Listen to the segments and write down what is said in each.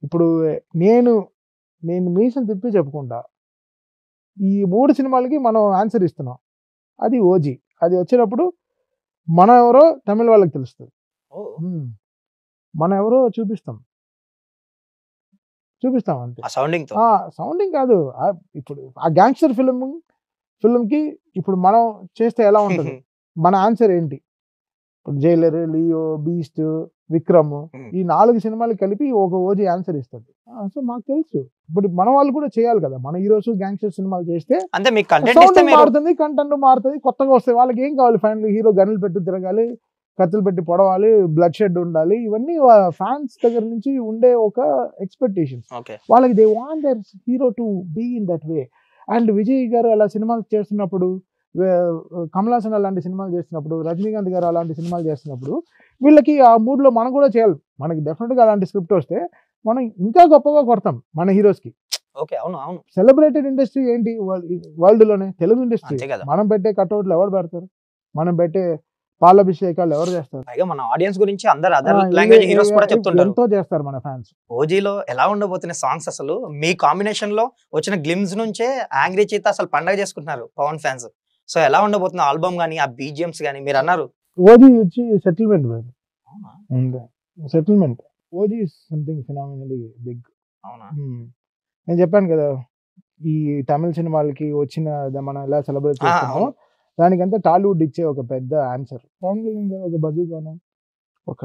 ఇప్పుడు నేను నేను మీసం తిప్పి చెప్పుకుంటా. ఈ 3 సినిమాలకి మనం ఆన్సర్ ఇస్తున్నాం. అది 'ఓజీ'. అది వచ్చినప్పుడు మనం ఎవరో తమిళ్ వాళ్ళకి తెలుస్తది. మనం ఎవరో చూపిస్తాం అంతే. ఆ సౌండింగ్‌తో. సౌండింగ్ కాదు. ఇప్పుడు ఆ గ్యాంగ్‌స్టర్ ఫిల్మ్‌కి ఇప్పుడు మనం చేస్తే ఎలా ఉంటది? మన ఆన్సర్ ఏంటి? ఇప్పుడు 'జైలర్', 'లియో', 'బీస్ట్', 'విక్రమ్' ఈ 4 సినిమాలు కలిపి ఒక 'ఓజీ' ఆన్సర్ ఇస్తది. సో మాకు తెలుసు. ఇప్పుడు మన వాళ్ళు కూడా చేయాలి కదా! మన హీరోస్ గ్యాంగ్‌స్టర్ సినిమాలు చేస్తే అంటే మీకు కంటెంట్ ఇస్తే సౌండింగ్ మీరు మారుతుంది, కంటెంట్ మారుతది, కొత్తగా వస్తాయి. వాళ్ళకి ఏం కావాలి ఫైనల్ హీరో గన్నులు పెట్టి తిరగాలి, కత్తులు పెట్టి పొడవాలి, బ్లడ్ షెడ్ ఉండాలి. ఇవన్నీ ఫ్యాన్స్ దగ్గర నుంచి ఉండే ఒక ఎక్స్‌పెక్టేషన్స్. ఓకే. వాళ్ళకి they want their hero to be in that way. And Vijay garu అలా సినిమాలు చేస్తున్నప్పుడు, కమల్ హాసన్ అలాంటి సినిమాలు చేస్తున్నప్పుడు, రజనీకాంత్ గారు అలాంటి సినిమాలు చేస్తున్నప్పుడు వీళ్ళకి ఆ మూడ్‌లో మనం కూడా చేయాలి. మనకి డెఫినెట్‌గా అలాంటి స్క్రిప్ట్ వస్తే మనం ఇంకా గొప్పగా కొడతాం మన హీరోస్‌కి. ఓకే. అవును. అవును. సెలబ్రేటెడ్ ఇండస్ట్రీ ఏంటి వరల్డ్‌లోనే తెలుగు ఇండస్ట్రీ. అంతే కదా! మనం పెట్టే కటౌట్లు ఎవరు పెడతారు? మనం పెట్టే పాలాభిషేకాలు ఎవరు చేస్తారు? పైగా మన ఆడియన్స్ గురించి అందరు అదర్ లాంగ్వేజ్ హీరోస్ కూడా చెప్తుంటారు. ఎంతో చేస్తారు మన ఫ్యాన్స్. ఓజీలో ఎలా ఉండబోతున్నాయి సాంగ్స్ అసలు? మీ కాంబినేషన్‌లో వచ్చిన గ్లిమ్స్ నుంచే 'యాంగ్రీ చీతా' అసలు పండగ చేసుకుంటున్నారు పవన్ ఫ్యాన్స్. సో ఎలా ఉండబోతుంది ఆల్బమ్ గాని, ఆ బీజీఎమ్స్ గాని మీరన్నారు. ఓజీ వచ్చి సెటిల్మెంట్ బ్రదర్. అవునా? Settlement. OG is something phenomenally big. అవునా? నేను చెప్పాను కదా! ఈ తమిళ సినిమాలకి వచ్చిన మనం ఎలా సెలబ్రేట్ చేస్తున్నామో దానికంతా టాలీవుడ్ ఇచ్చే ఒక పెద్ద ఆన్సర్. పవన్ కళ్యాణ్ గారు ఒక బజూగాను, ఒక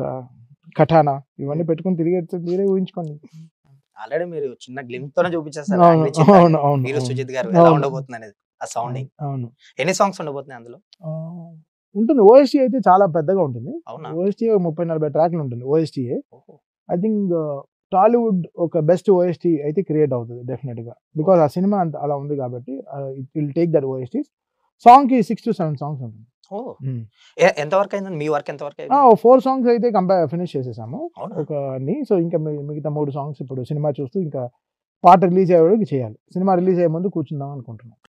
కటానా ఇవన్నీ పెట్టుకొని మీరే ఊహించుకోండి. ఆల్రెడీ మీరు చిన్న గ్లిమ్స్ తోనే చూపించేసారు అవును, 'యాంగ్రీ చీతా' అవును, అవును, మీరు అవును. సుజిత్ గారు ఎలా అవును. ఉండబోతుంది అనేది ఆ సౌండింగ్. అవును. ఎన్ని సాంగ్స్ ఉండబోతున్నాయి అందులో? ఉంటుంది. ఓఎస్టీ అయితే చాలా పెద్దగా ఉంటుంది. అవునా? ఓఎస్టీ 30-40 ట్రాక్‌లు ఉంటుంది ఓఎస్టీయే. ఓహో! ఐ థింక్ టాలీవుడ్ ఒక బెస్ట్ ఓఎస్టీ అయితే క్రియేట్ అవుతది డెఫినిట్‌గా. బికాజ్ ఆ సినిమా అలా ఉంది కాబట్టి ఇట్ విల్ టేక్ దట్ ఓఎస్టీస్. సాంగ్‌కి 6-7 సాంగ్స్ ఉంటుంది. ఓహ్! హ్మ్. ఎంత వరకు అయిందండి? మీ వర్క్ ఎంత వరకు అయింది? 4 సాంగ్స్ అయితే ఫినిష్ చేసేసాము. అవునా? సో ఇంకా మిగతా 3 సాంగ్స్ ఇప్పుడు సినిమా చూస్తూ ఇంకా పాట రిలీజ్ అయ్యే వరకు చేయాలి. సినిమా రిలీజ్ అయ్యే ముందు కూర్చుందాం అనుకుంటున్నాం.